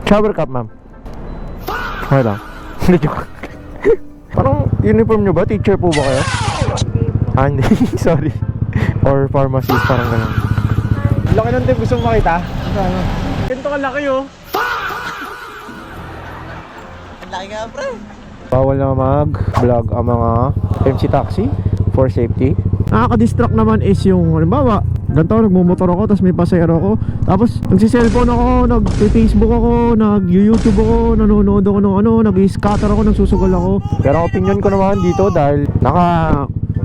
Shower cap, ma'am. Okay lang. Hindi, joke. Parang uniform nyo ba? Teacher po ba kayo? Ah, hindi. Sorry. Or pharmacist, parang gano'n. Laki ng tip. Gusto mo makita? Ano? Ganito kalaki, oh. Ang laki nga, pre. Bawal na mag-vlog ang mga MC Taxi for safety. Nakaka-distract naman is yung, halimbawa, ganito, nagmumotor ako, tapos may pasayero ako, tapos nagsi-cellphone ako, nag-Facebook ako, nag-YouTube ako, nanonood ako ng ano, nag-scatter ako, nagsusugal ako. Pero ang opinion ko naman dito, dahil naka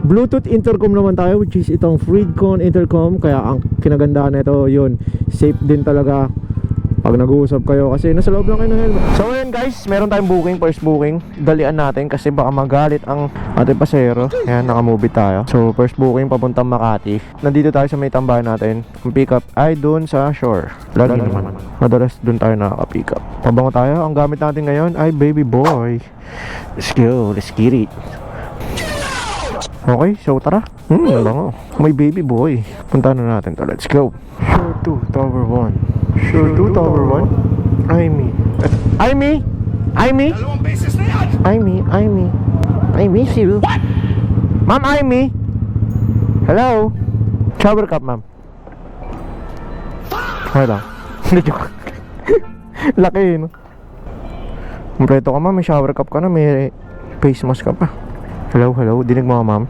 Bluetooth intercom naman tayo, which is itong Freedcon intercom, kaya ang kinagandaan nito yun, safe din talaga pag nag-uusap kayo kasi nasa loob lang kayo ng helmet. So ayun guys, meron tayong booking, first booking. Dalian natin kasi baka magalit ang ating pasero. Ayan, naka-movie tayo. So first booking papuntang Makati. Nandito tayo sa may tambahan natin. Ang pick up ay doon sa shore. Lagi naman. Madalas doon tayo nakaka-pick up. Pabango tayo. Ang gamit natin ngayon ay Baby Boy. Let's go, let's get it. Okay, so tara. Bango. May Baby Boy. Punta na natin to. Let's go. Shore 2, Tower 1. Shore 2, Tower 1. Aimee. Aimee? Aimee? Aimee, Aimee. I miss you. What? Ma'am Aimee? Hello? Shower cup, ma'am. Okay lang. Hindi, joke. Laki, no? Kompleto ka, ma'am. May shower cup ka na. May face mask ka pa. Hello, hello. Dinig mo, ma'am?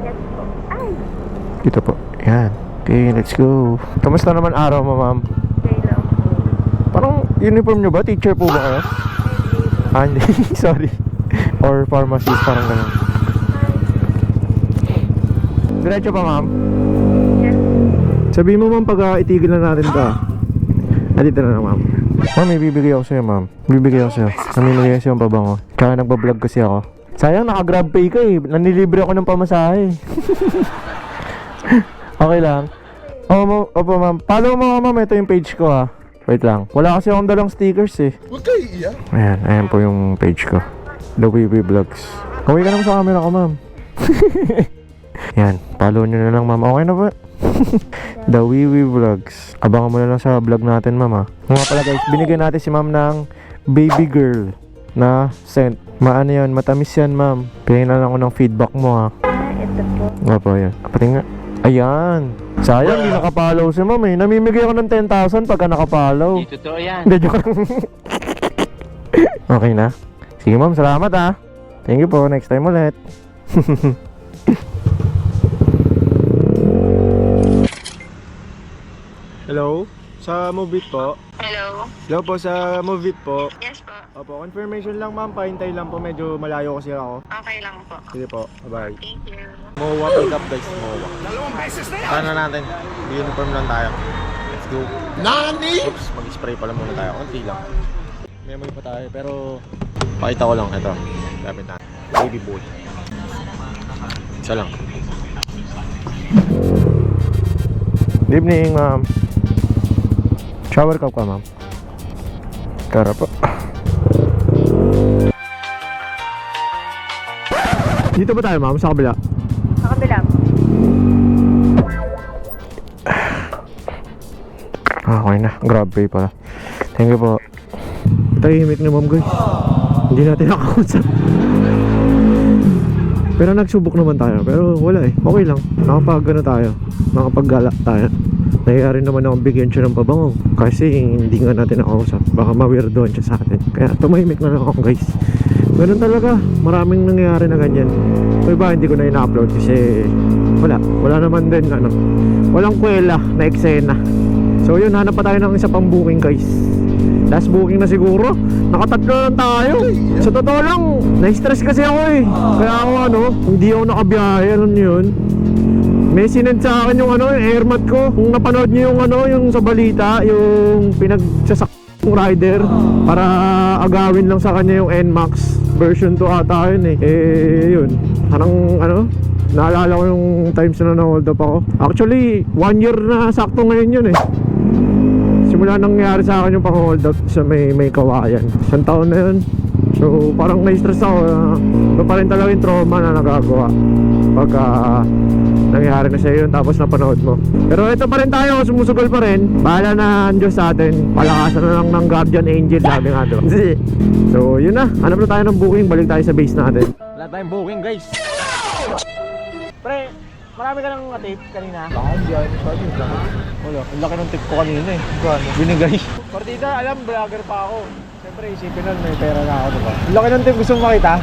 Yes po. Ay, Dito po. Yan. Okay, let's go. Kamusta naman araw mo, ma'am? okay lang po. Parang uniform nyo ba? Teacher po ba kayo? Ah, hindi. Sorry. Or pharmacist, parang gano'n. Diretso pa, ma'am? Yes. Sabihin mo, ma'am, pag itigil na natin to. Dito na lang, ma'am. Ma'am, may bibigay ako sa'yo, ma'am. Bibigay ako sa'yo. Namimigay sa'yo ang pabango. Tsaka nagbablog kasi ako. Sayang, naka-grab pay ka eh. Nanilibre ako ng pamasahe. Okay lang. Opo, ma'am. Follow mo, ma'am. Ito yung page ko, ha. Wait lang. Wala kasi akong dalang stickers eh. Huwag kayo iiyak. Ayan po yung page ko. The Wiwi Vlogs. Kaway ka naman sa camera ko, ma'am. Yan, follow nyo na lang, ma'am. Okay na ba? The Wiwi Vlogs. Abangan mo na lang sa vlog natin, ma'am, ha. Nga pala guys, binigyan natin si ma'am ng baby girl na scent. Maano yan, matamis yan, ma'am. Pingin na lang ako ng feedback mo, ha. Ito po. Nga po, yan. Pati nga. Ayan. Sayang, hindi nakapollow si ma'am eh. Namimigay ako ng 10,000 pagka nakapollow. Hindi totoo yan. Hindi, joke lang. Okay na? Sige ma'am, salamat ha. Thank you po, next time ulit. Hello? Sa Movit po? Hello. Hello po, sa Movit po. Yes po. Opo, confirmation lang ma'am, pahintay lang po, medyo malayo kasi ako. Okay lang po. Sige po, bye. Thank you. MOA pick up guys, MOA. Sana natin, uniform lang tayo. Let's go. Nani? Oops, mag-spray pala muna tayo, konti lang. Memory pa tayo, pero pakita ko lang, ito, gamit natin. Baby Boy. Isa lang. Good evening, ma'am. Shower cup ka, ma'am. Kara po. Dito ba tayo, ma'am? Sa kabila? Sa kabila. Okay na. Grab pay pala. Thank you po. Tahimik na, ma'am, guys. Hindi natin nakausap. Pero nagsubok naman tayo. Pero wala eh. Okay lang. Nakapag-ano tayo. Nakapag-gala tayo. Nangyayari naman akong bigyan siya ng pabango. Kasi hindi nga natin nakausap. Baka ma-weirdoan siya sa atin. Kaya tumahimik na lang ako, guys. Ganun talaga. Maraming nangyayari na ganyan. So iba, hindi ko na ina-upload kasi wala naman din ano. Walang kwela na eksena. So yun, hanap pa tayo ng isa pang booking, guys. Last booking na siguro. Nakatatlo lang tayo. Sa totoo lang, na-stress kasi ako eh. Kaya ako hindi ako nakabiyahe. Alam niyo yun? May sinend sa akin yung yung airmat ko. Kung napanood niyo yung yung sa balita, yung pinagsasak rider para agawin lang sa kanya yung NMAX version 2 ata yun eh. Yun. Parang naalala ko yung times na na-hold up ako. Actually, 1 year na sakto ngayon yun eh. Simula nangyari sa akin yung pang-hold up sa may kawayan. Isang taon na yun. So parang na-stress ako. Ito pa rin talaga yung trauma na nagagawa pagka nangyari na sa'yo yun tapos napanood mo. Pero ito pa rin tayo, sumusugal pa rin. Bahala na ang Diyos sa atin. Palakasan na lang ng guardian angel, sabi nga doon. So yun na, hanap na tayo ng booking. Balik tayo sa base natin. Wala tayong booking guys. Pre, marami ka nang tip kanina. Wala, ang laki ng tip ko kanina eh. Binigay. Partida, alam, vlogger pa ako. Siyempre isipin nun, may pera na ako, diba? Ang laki ng tip, gusto mo makita?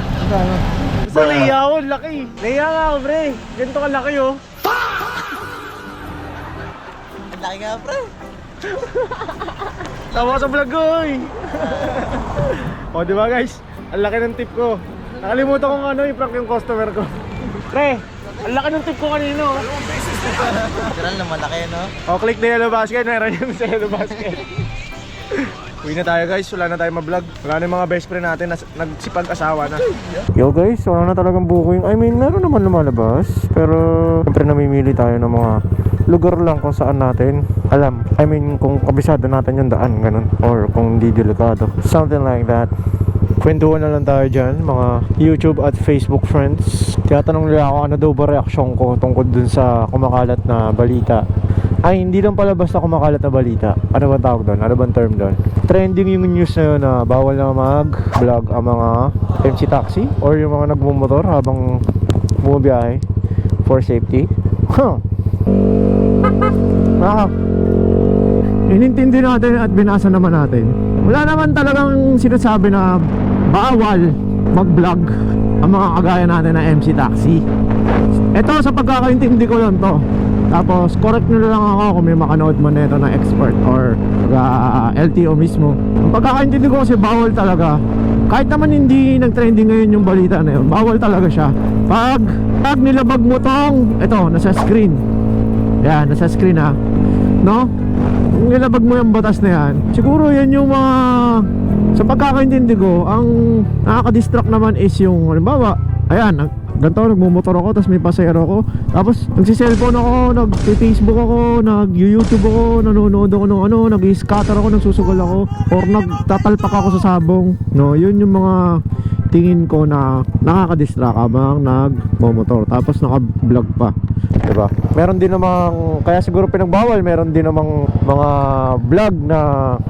Gusto, nahiya ako, laki. Nahiya nga ako, pre. Ganito ka laki, oh. Ang laki nga, pre. Tama ka sa vlog ko, oy. O, diba guys? Ang laki ng tip ko. Nakalimutan ko ano, i-prank yung customer ko. Pre, ang laki ng tip ko kanina, oh. Literal na malaki, no? O, click na yellow basket, meron yung sa yellow basket. Uwi na tayo guys, wala na tayo ma-vlog. Wala na yung mga best friend natin, nagsipag-asawa na. Yo guys, wala na talagang booking. I mean, meron naman lumalabas. Pero siyempre namimili tayo ng mga lugar lang kung saan natin alam. I mean, kung kabisado natin yung daan, ganun. Or kung hindi delikado. Something like that. Kwentuhan na lang tayo dyan, mga YouTube at Facebook friends. Tinatanong nila ako ano daw ba reaksyon ko tungkol dun sa kumakalat na balita. Ay, hindi lang pala basta kumakalat na balita. Ano ba tawag doon? Ano bang term doon? Trending yung news na yun na bawal na mag-vlog ang mga MC taxi or yung mga nagmumotor habang bumabiyahe for safety. Inintindi natin at binasa naman natin. Wala naman talagang sinasabi na bawal mag-vlog ang mga kagaya natin na MC taxi. Ito sa pagkakaintindi ko lang to. Tapos correct nyo lang ako kung may makanood mo nito na expert or LTO mismo. Ang pagkakaintindi ko kasi bawal talaga. Kahit naman hindi nag-trending ngayon yung balita na yun, bawal talaga siya. Pag nilabag mo tong, ito, nasa screen. Yan, nasa screen ha. No? Kung nilabag mo yung batas na yan, siguro yan yung mga, sa pagkakaintindi ko, ang nakaka-distract naman is yung, halimbawa, ayan, ganito, nagmumotor ako, tapos may pasahero ako, tapos nagsiselfone ako, nag-Facebook ako, nag-YouTube ako, nanonood ako ng ano, nag-scatter ako, nagsusugal ako, or nagtatalpak ako sa sabong. No, yun yung mga tingin ko na nakaka-distract habang nagmumotor, tapos naka-vlog pa. Diba? Meron din namang, kaya siguro pinagbawal, meron din namang mga vlog na,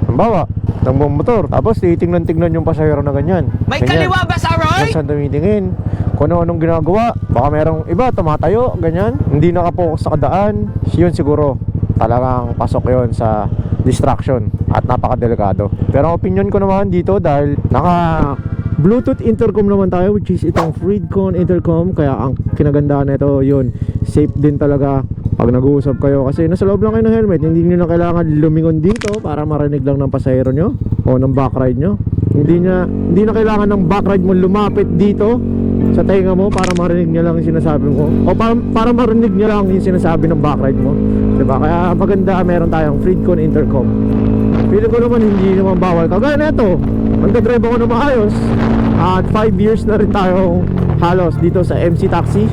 halimbawa, nagmumotor, tapos titingnan-tingnan yung pasahero na ganyan. May kaliwa ba sa right? Saan tumitingin, kung ano-anong ginagawa. Baka merong iba tumatayo, ganyan, hindi nakapokus sa kadaan. Yun siguro talagang pasok yon sa distraction at napakadelikado. Pero ang opinion ko naman dito, dahil naka Bluetooth intercom naman tayo, which is itong Freedcon intercom, kaya ang kinagandaan nito yun, safe din talaga pag nag-uusap kayo, kasi nasa loob lang kayo ng helmet, hindi nyo na kailangan lumingon dito para marinig lang ng pasahero nyo o ng backride nyo. Hindi na kailangan ng backride mo lumapit dito sa tenga mo para marinig niya lang yung sinasabi mo, o para marinig niya lang yung sinasabi ng backride mo, diba? Kaya maganda meron tayong Freedcon intercom. Feeling ko naman hindi naman bawal. Kagaya na ito, magdadrive ako na maayos at 5 years na rin tayong halos dito sa MC Taxi.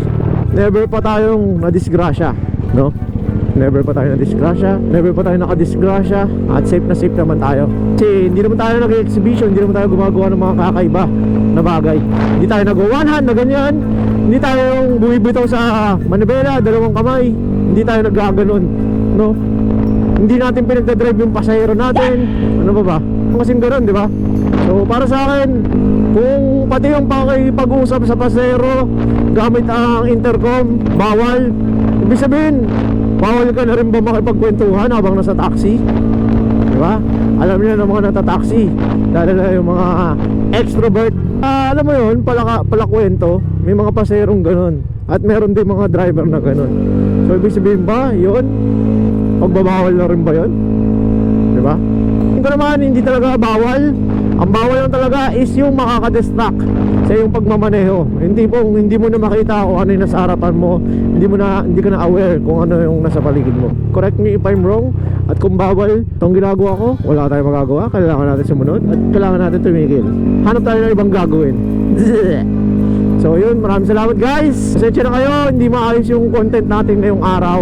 Never pa tayong nadisgrasya, no? Never pa tayo nadisgrasya, never pa tayo nakadisgrasya, at safe na safe naman tayo. Kasi hindi naman tayo nag-exhibition, hindi naman tayo gumagawa ng mga kakaiba na bagay. Hindi tayo nag-one hand na ganyan, hindi tayo bumibitaw sa manibela, dalawang kamay, hindi tayo nag-gaganon, no? Hindi natin pinagdadrive yung pasahero natin. Ano ba? Kasing gano'n, di ba? So para sa akin, kung pati yung pakipag-usap sa pasahero gamit ang intercom, bawal. Ibig sabihin, bawal ka na rin ba makipagkwentuhan habang nasa taxi? Di ba? Alam niyo ng mga natataxi, lalo na yung mga extrovert. Alam mo yun, palakwento, may mga pasaherong gano'n. At meron din mga driver na gano'n. So ibig sabihin ba, yun? Pagbabawal na rin ba yun? Diba? Ito naman, hindi talaga bawal. Ang bawal lang talaga is yung makakadistract sa yung pagmamaneho. Hindi mo na makita kung ano yung nasa harapan mo. Hindi ka na aware kung ano yung nasa paligid mo. Correct me if I'm wrong. At kung bawal itong ginagawa ko, wala tayong magagawa. Kailangan natin sumunod at kailangan natin tumigil. Hanap tayo ng ibang gagawin. So yun, maraming salamat guys. Pasensya na kayo, hindi maayos yung content natin ngayong araw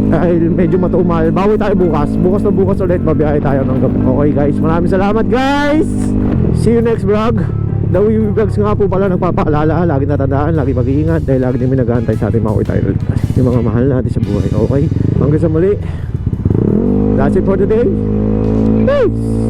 dahil medyo matumal. Bawi tayo bukas. Bukas na bukas ulit, mabiyahe tayo ng gabi. Okay guys, maraming salamat guys. See you next vlog. The Wiwi Vlogs nga po pala nagpapaalala, lagi natandaan, lagi mag-iingat dahil lagi din may nag-aantay sa ating mga kuy tayo yung mga mahal natin sa buhay. Okay? Hanggang sa muli. That's it for today. Peace!